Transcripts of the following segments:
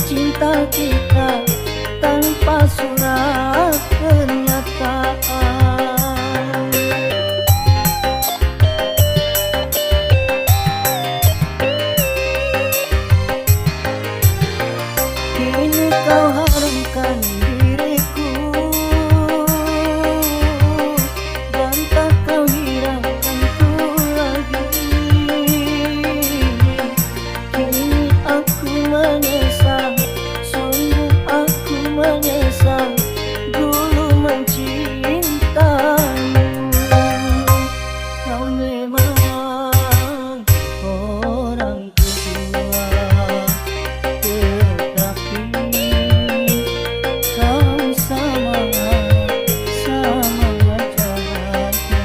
cinta kita tanpa surat pernyataan. Kini kau haramkan diriku dan tak kau hiraukanku lagi. Kini aku menyesal, sungguh aku menyesal dulu mencintamu. Kau memang orang kedua, tetapi kau sama-sama jahatnya.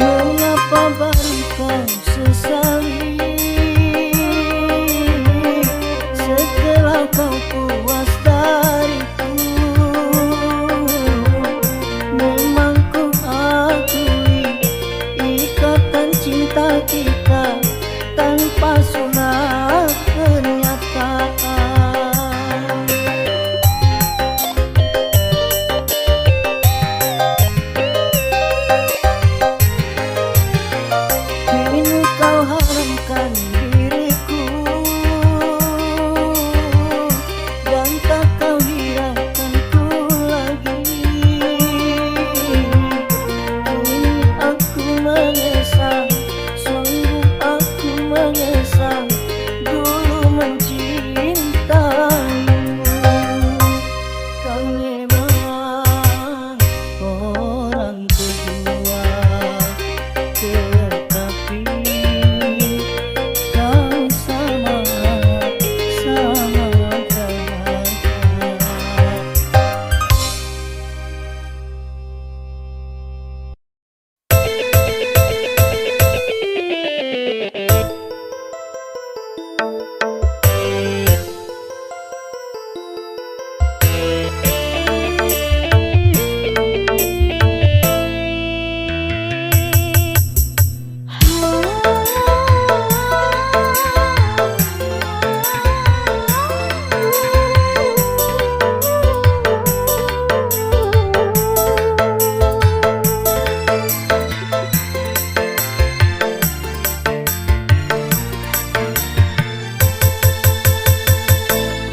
Mengapa baru kau sesali setelah kau puas dariku? Memang ku akui ikatan cinta kita tanpa surat pernyataan. Kini kau haramkan diriku dan tak kau hiraukanku lagi. Kini aku menyesal, sungguh aku menyesal dulu mencintamu. Kau memang orang kedua, tetapi kau sama-sama jahatnya.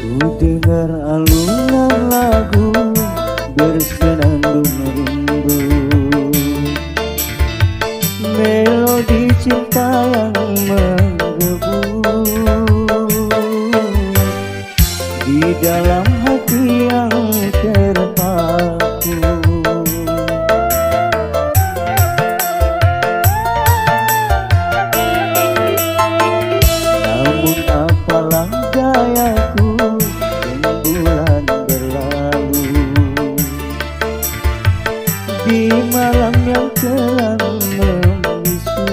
Ku dengar alunan lagu bersenandung rindu, melodi cinta yang menggebu di dalam hati yang terpaku. Namun apalah dayaku, bulan berlalu di malam yang kelam membisu,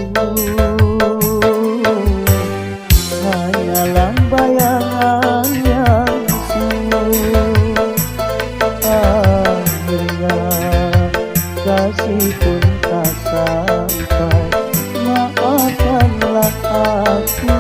hanyalah bayangan yang semu. Akhirnya kasih pun tak sampai, maafkanlah aku.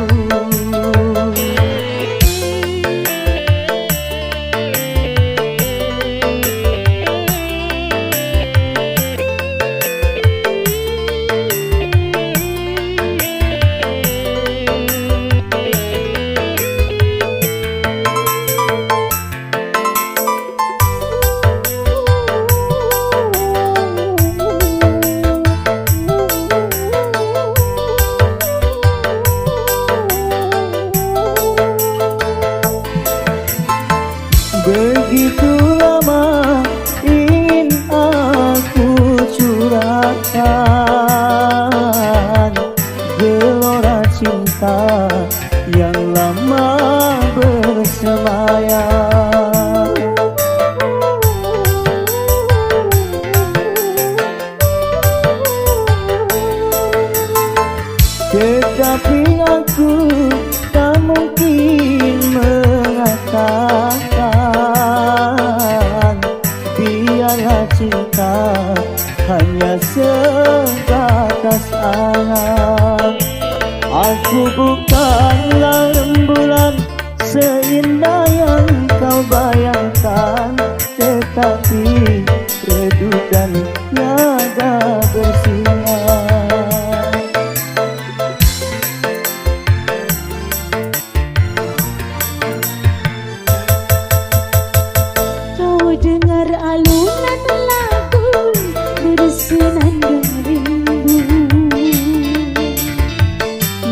Begitu lama ingin aku curahkan gelora cinta yang lama bersemayam. sayang. Tetapi aku tak mungkin mengatakan biarlah cinta hanya sebatas angan. Aku bukanlah rembulan seindah yang kau bayangkan, tetapi redukan tiada bersinar. Kau dengar alunan lagu bersenandung rindu,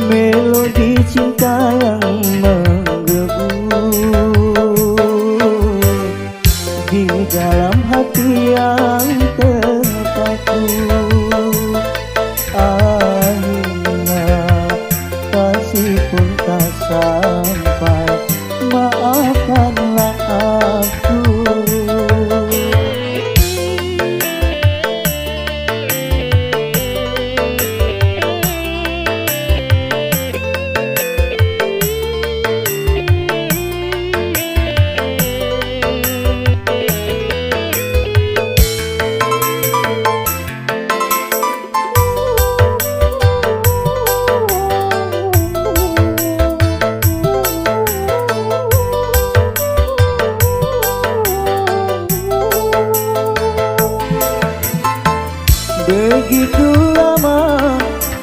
melodi cinta yang menggebu di dalam hati yang terpaku. Akhirnya kasih pun tak sampai, maafkanlah aku. Begitu lama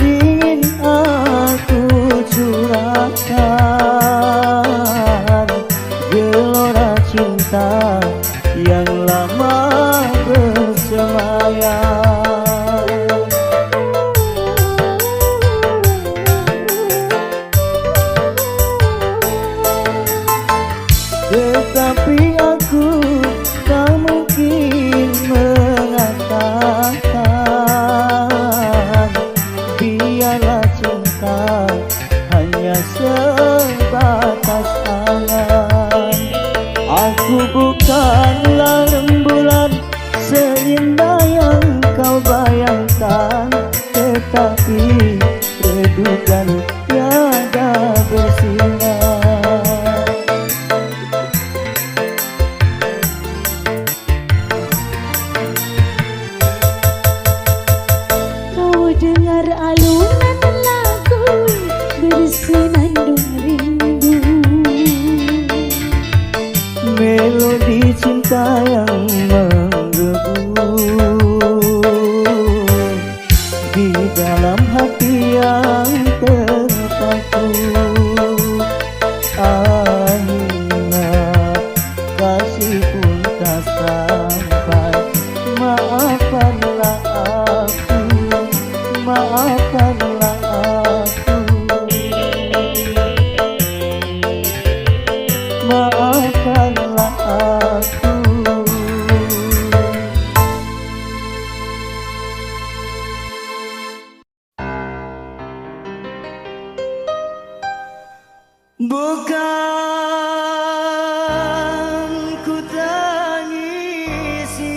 ingin aku curahkan gelora cinta yang lama bersemayam. Tetapi aku tak mungkin mengatakan biarlah cinta hanya sebatas angan. Aku bukanlah rembulan seindah yang kau bayangkan, tetapi redukan tiada bersinar. dengar alunan lagu bersenandung rindu, melodi cinta yang menggebu di dalam hati yang terpaku. Akhirnya kasih pun tak sampai, maafkanlah aku, maafkanlah aku, maafkanlah aku. Bukan ku tangisi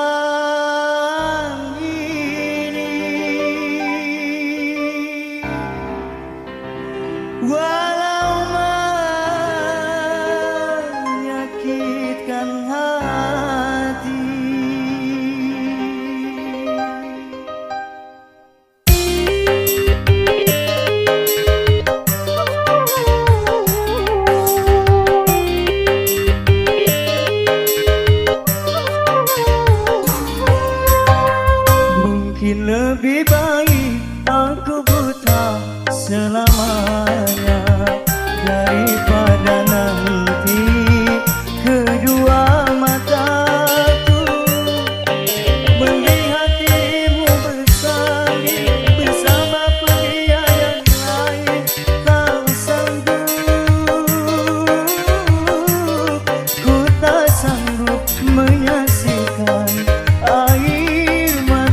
perpisahan ini, walau menyakitkan hati. Mungkin lebih baik aku buta selamanya daripada nanti kedua mataku melihat ibu bersalin bersama pria yang lain. Tak sanggup, ku tak sanggup menyaksikan air mata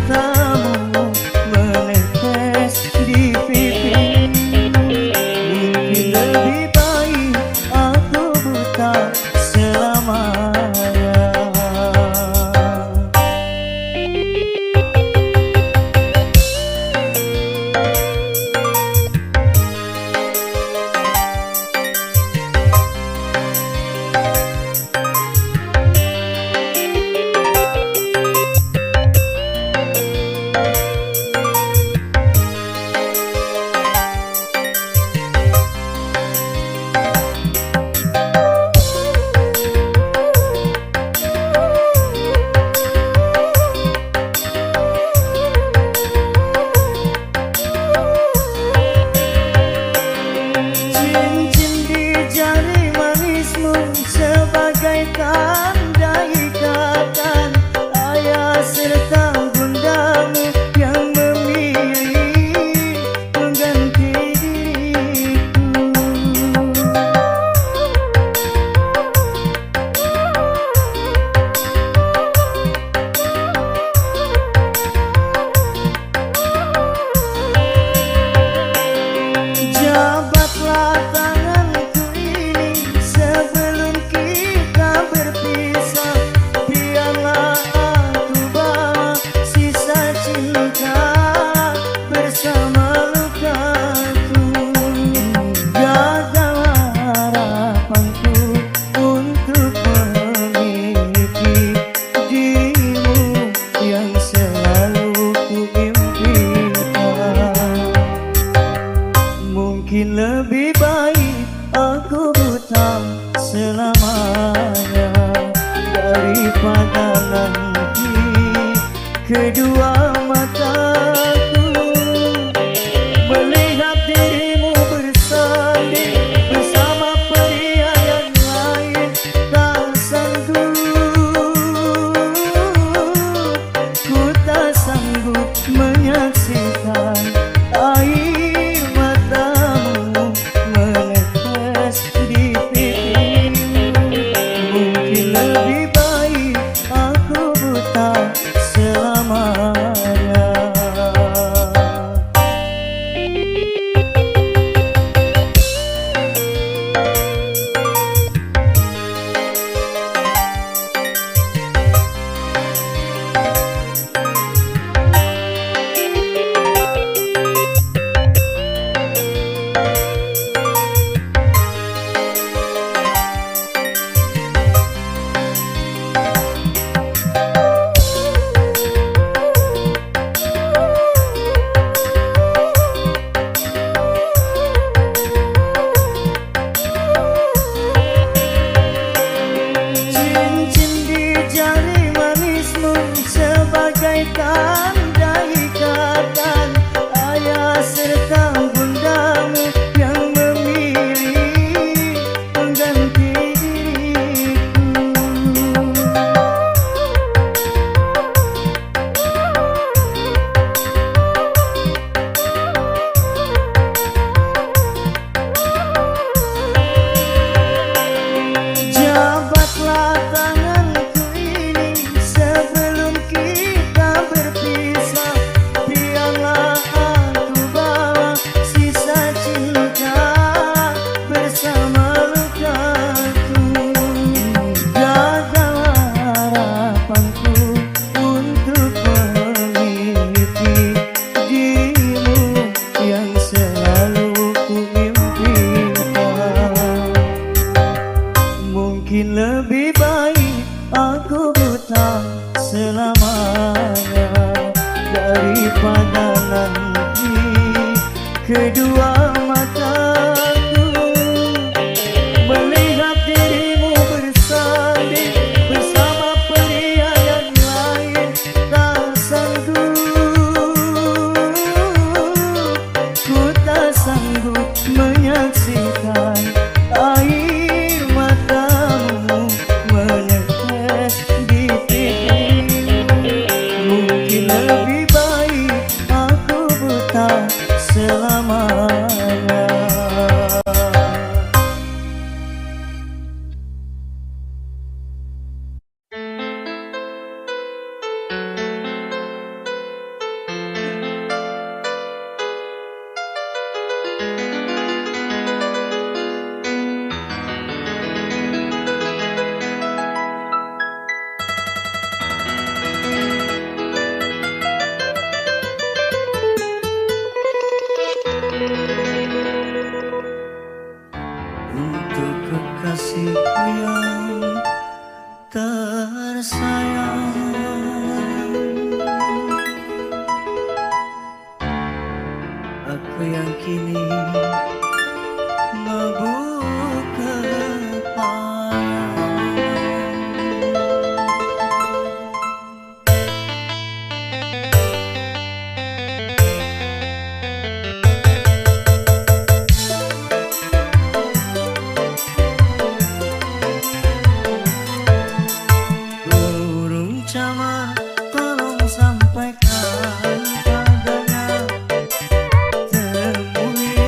mataku melihat dirimu bersanding bersama pria yang lain. Tak sanggup, ku tak sanggup menyaksikan air matamu menetes di pipimu. Mungkin lebih baik aku buta selamanya. Cincin di jari manismu sebagai tanda ikatan ayah serta bundamu yang memilih pengganti diriku. Jabatlah tanganku ini sebelum kita berpisah. Biarlah aku bawa sisa cinta bersama lukaku. Gagal harapanku untuk memiliki dirimu yang selalu ku impikan. Mungkin lebih baik aku buta selamanya daripada nanti kedua mataku melihat dirimu bersanding bersama pria yang lain. Tak sanggup, ku tak sanggup menyaksikan air matamu menetes di pipimu. Mungkin lebih baik aku buta selamanya. Untuk kekasihku yang tersayang, aku yang kini mabuk kepayang. Burung camar tolong sampaikan padanya, temui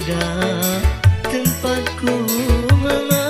ada tempatku mengadu.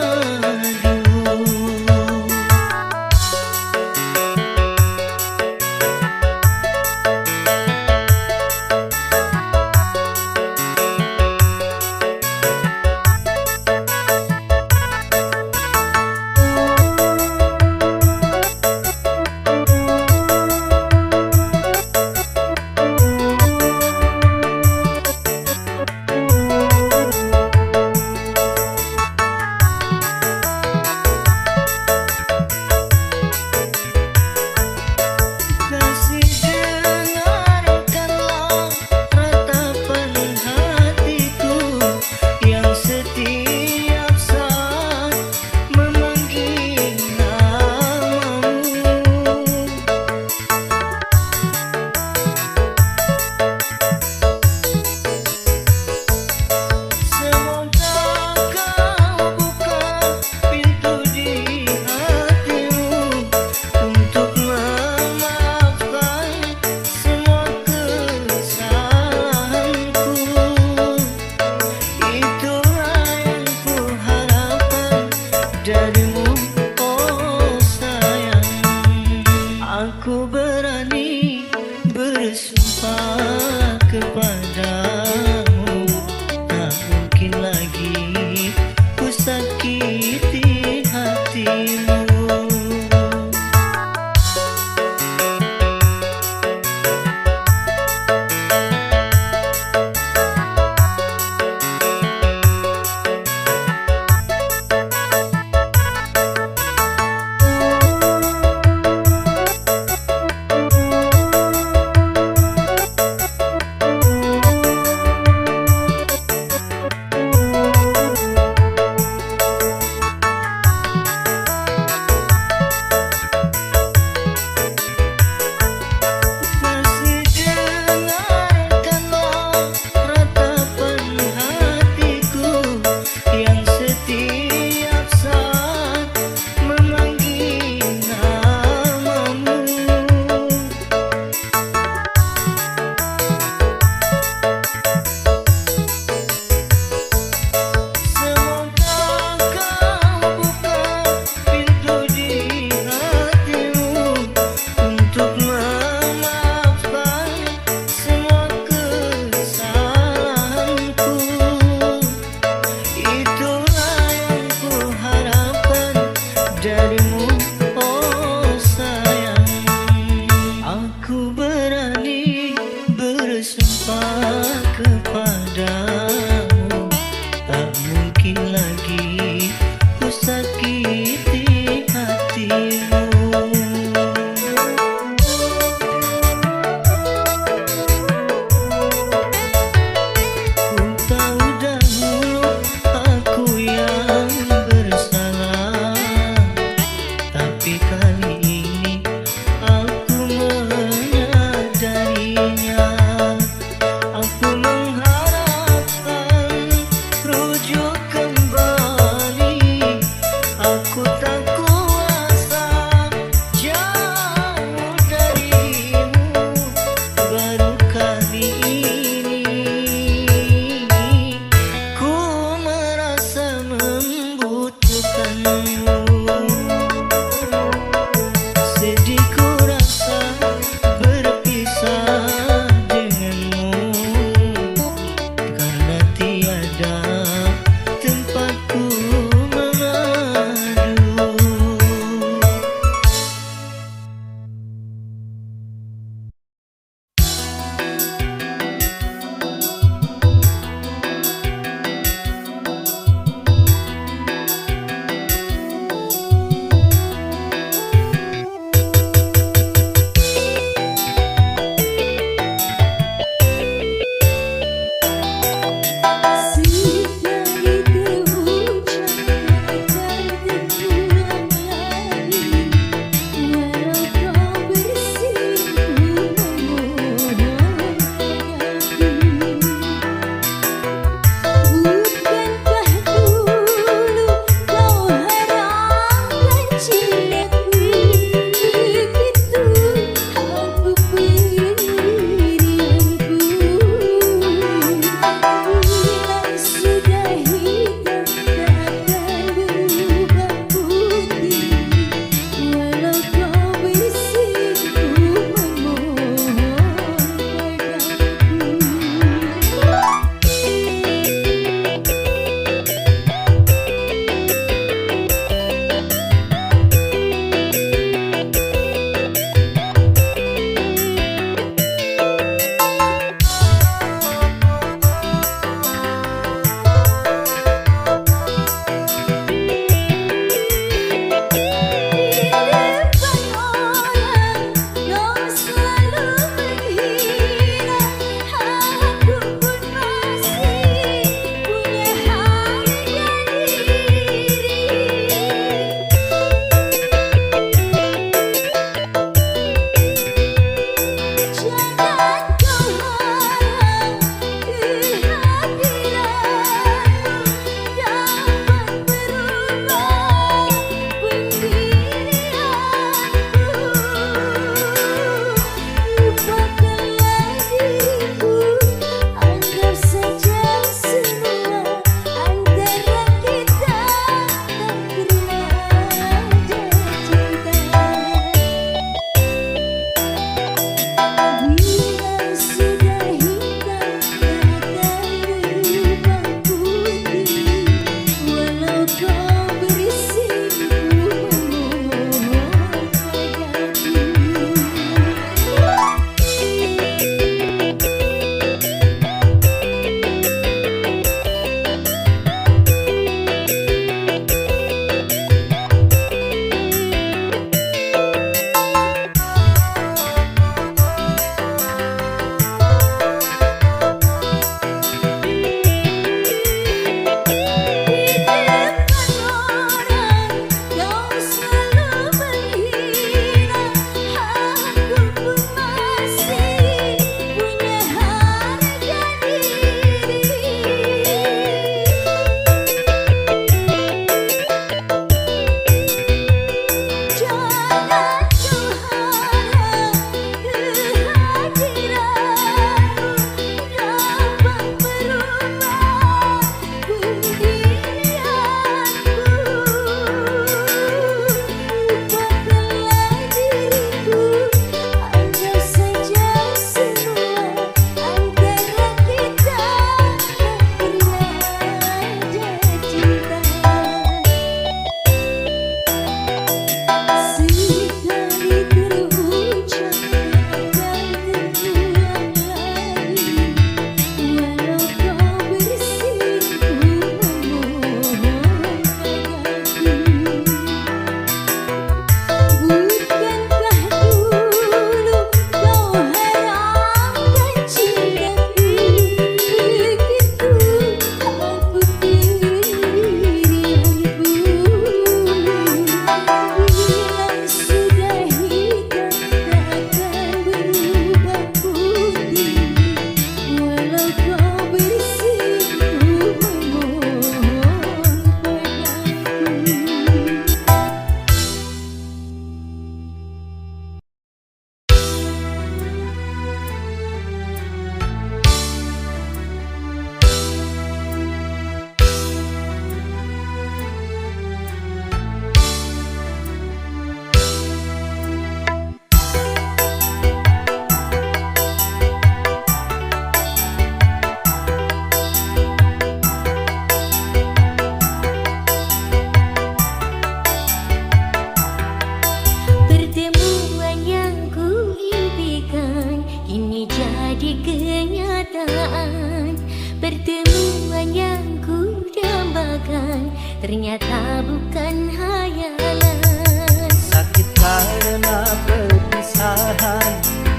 ternyata bukan hayalan. Sakit karena perpisahan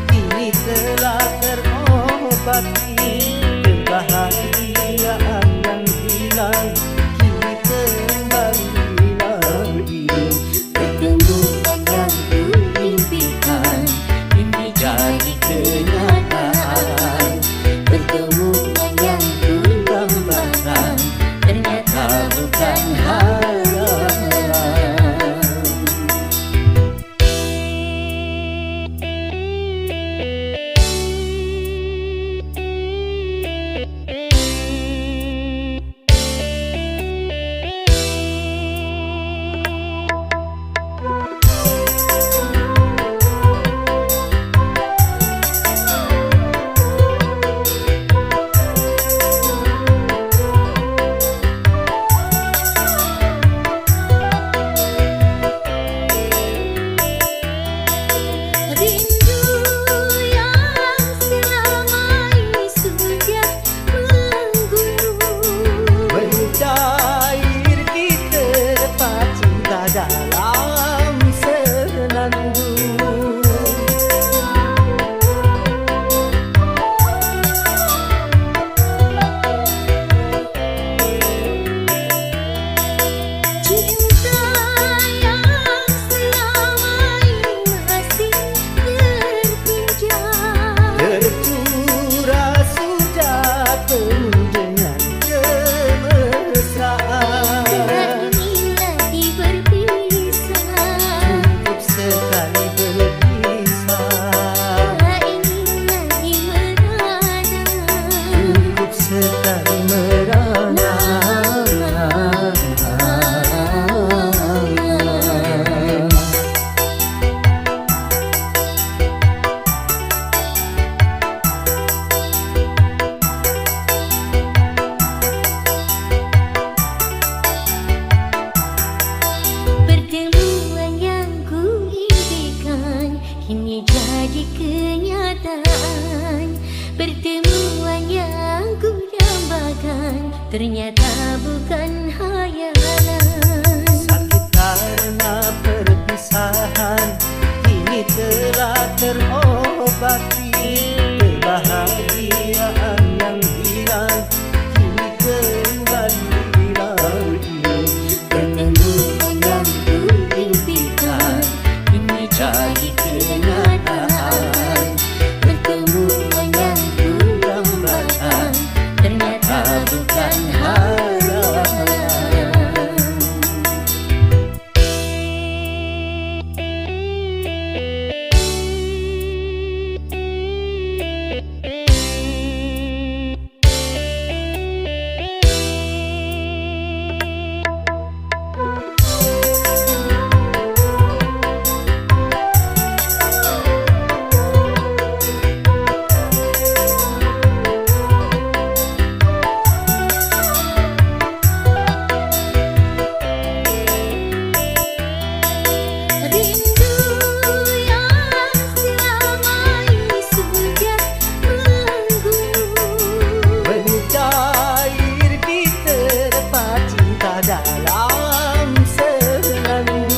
kini telah terobati. Kebahagiaan yang hilang kini kembali lagi. Pertemuan yang kuimpikan ini jadi kenyataan. Pertemuan yang kudambakan ternyata bukan hayalan. Dalam senandung Cinta yang selama ini masih terpinjam, tercurah sudah penuh dengan kemesraan. kini jadi kenyataan. Pertemuan yang ku dambakan ternyata bukan hayalan. Sakit karena perpisahan kini telah terobati. Kebahagiaan yang hilang kini kembali lagi. Pertemuan yang ku impikan ini jadi kenyataan. Pertemuan yang ku dambakan ternyata bukan hayalan. Dalam senandung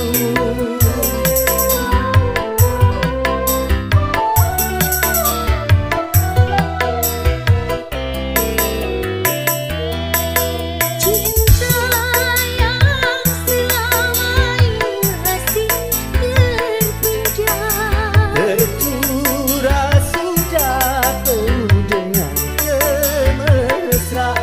Cinta yang selama ini masih terpinjam, tercurah sudah penuh dengan kemesraan.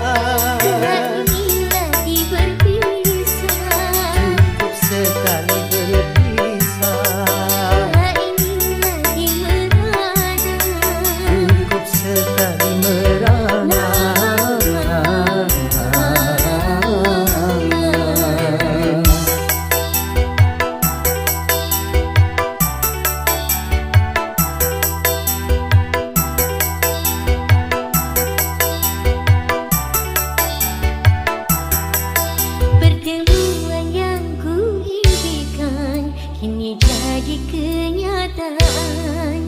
pertemuan yang ku impikan kini jadi kenyataan.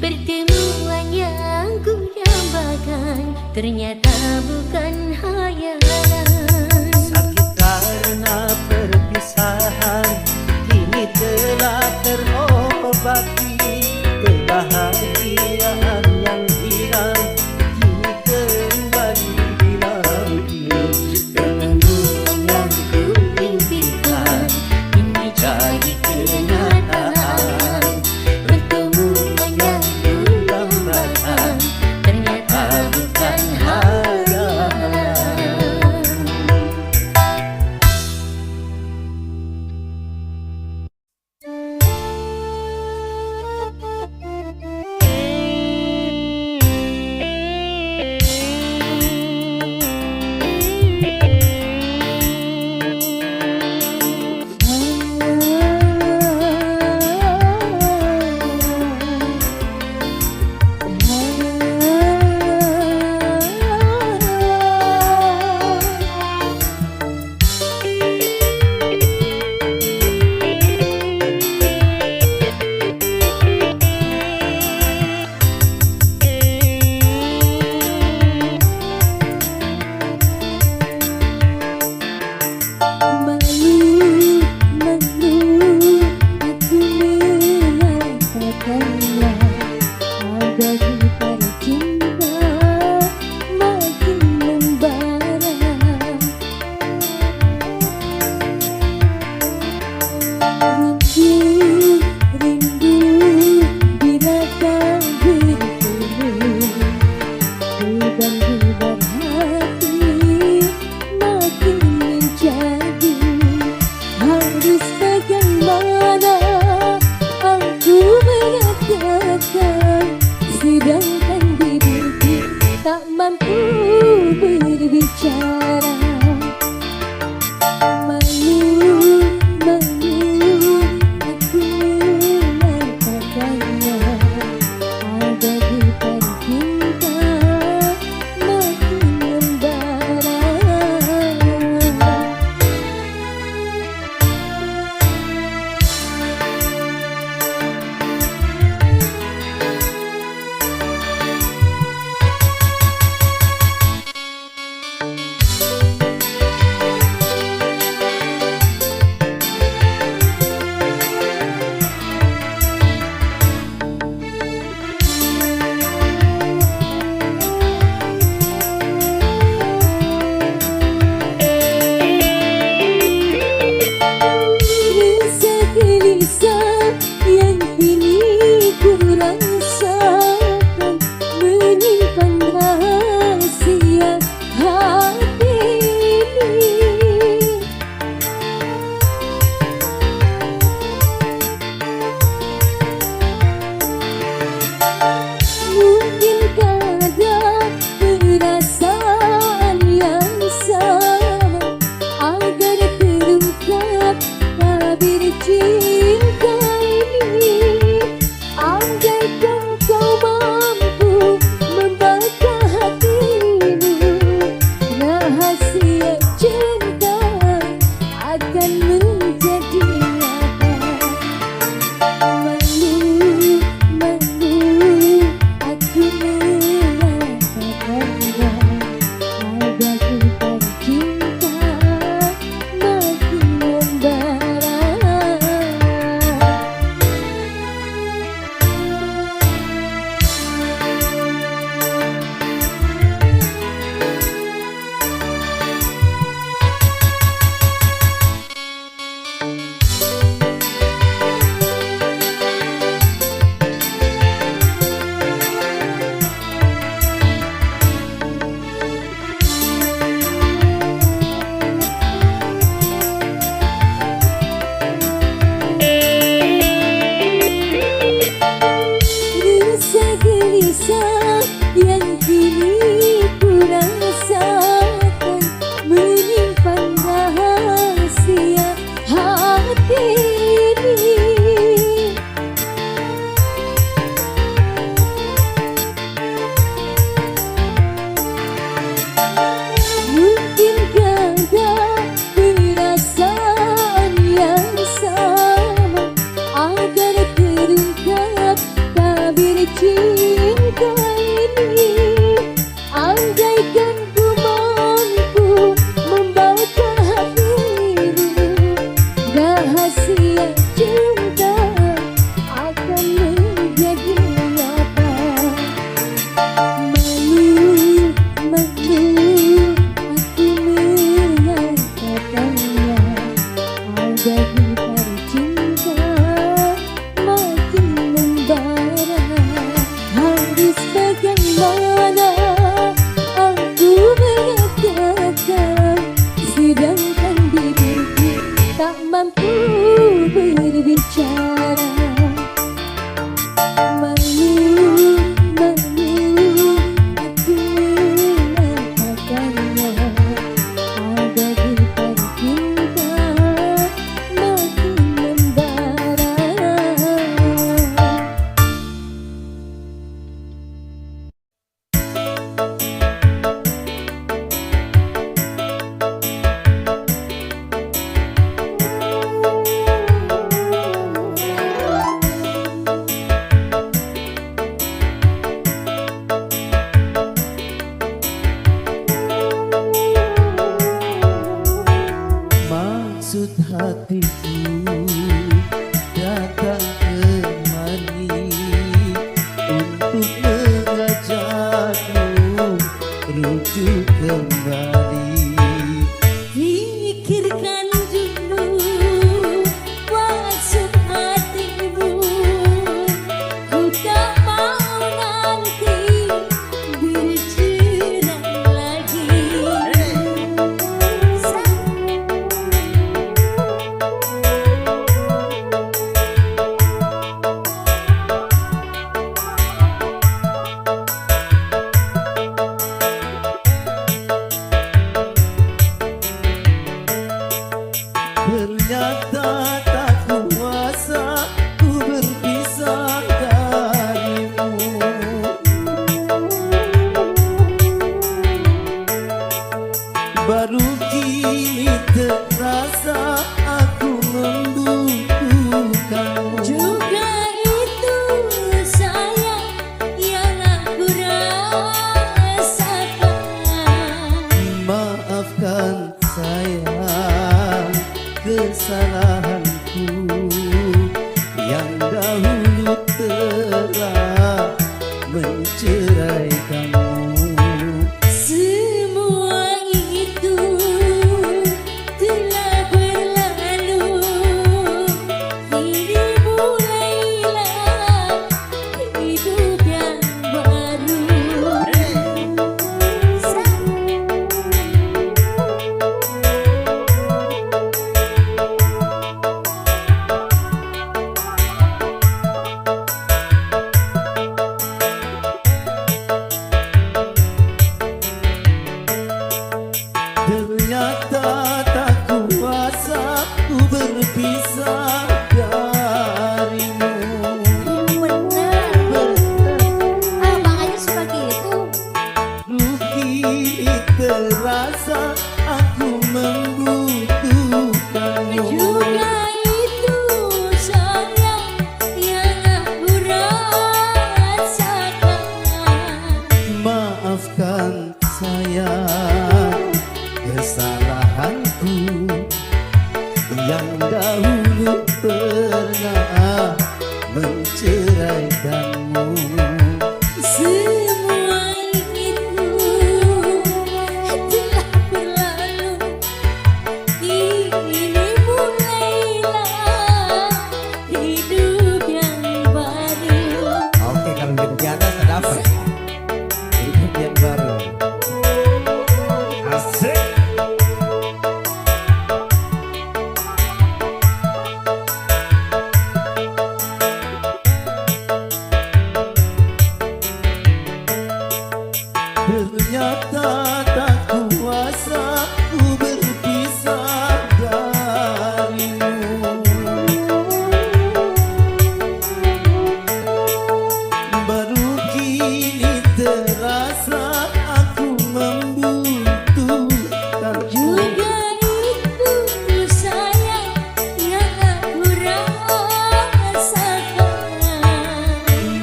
Pertemuan yang ku dambakan ternyata bukan hayalan. Sakit karena rahasia cinta akan menjadi nyata. Malu, malu, aku mengatakannya. Ada kita cinta makin membara. Gelisah yang kini ku rasakan, menyimpan rahasia hati ini. Mungkin ada perasaan yang sama agar terungkap tabir cinta ini. Andaikan ku mampu membaca hatimu, rahasia cinta akan menjadi nyata. Malu, malu, aku mengatakannya. Ada gitar cinta makin membara. Harus bagaimana aku mengatakan, sedangkan bibirku tak mampu berbicara. Malu, malu, aku mengatakannya. Ada gitar cinta makin membara. Maksud hatiku datang kemari untuk mengajakmu rujuk kembali. Pikirkan dulu maksud hatimu. Ku tak mau nanti bercerai lagi. Ternyata tak kuasa ku berpisah darimu. Baru kini terasa aku membutuhkanmu. Juga itu sayang yang aku rasakan. Maafkan sayang kesalahanku yang dahulu telah menceraikanmu. Semua itu telah berlalu. Kini mulailah hidup yang baru. Ternyata tak kuasa ku berpisah darimu. Benar. Makanya seperti itu. Rugi terasa kesalahanku yang dahulu pernah menceraikanmu. Semua itu telah berlalu, kini mulailah hidup yang baru. Oke, kalau di atas ada apa? Hidup yang baru. Asik. Ternyata tak kuasa ku berpisah darimu. Baru kini terasa aku membutuhkanmu. Juga itu sayang yang aku rasakan.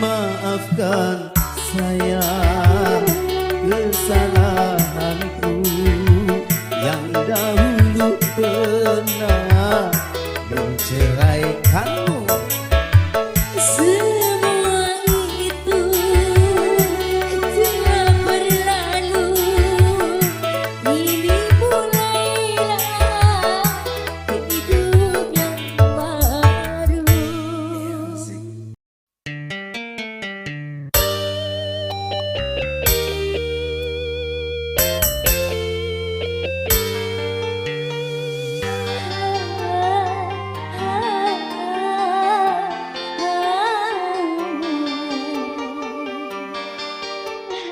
Maafkan saya kesalahanku yang dahulu pernah menceraikanmu. Semua itu telah berlalu, kini mulailah hidup yang baru.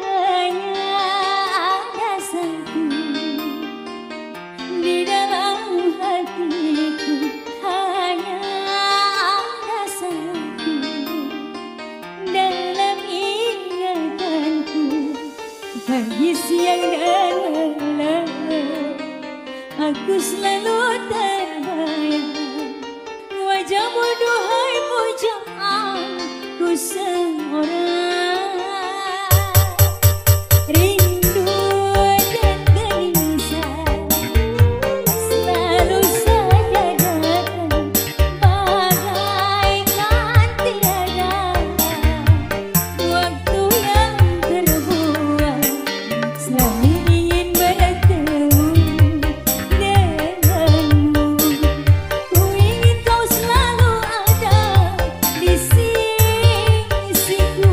Hanya ada satu di dalam hatiku, hanya ada satu dalam ingatanku. Pagi, siang, dan malam aku selalu terbayang wajahmu, duhai pujaanku seorang. Rindu dan gelisah selalu saja datang, bagaikan tiada waktu yang terbuang. Selalu ingin bertemu denganmu, ku ingin kau selalu ada di sisiku.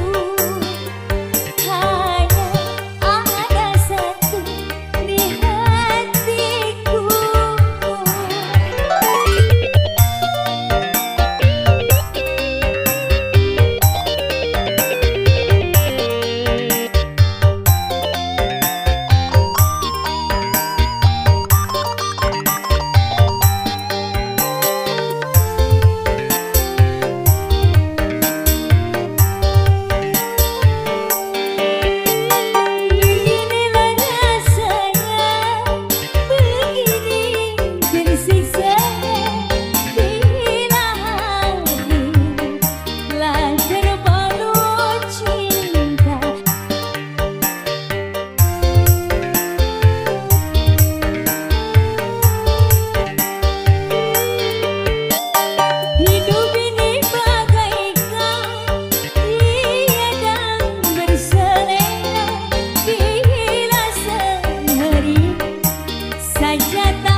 Saja tak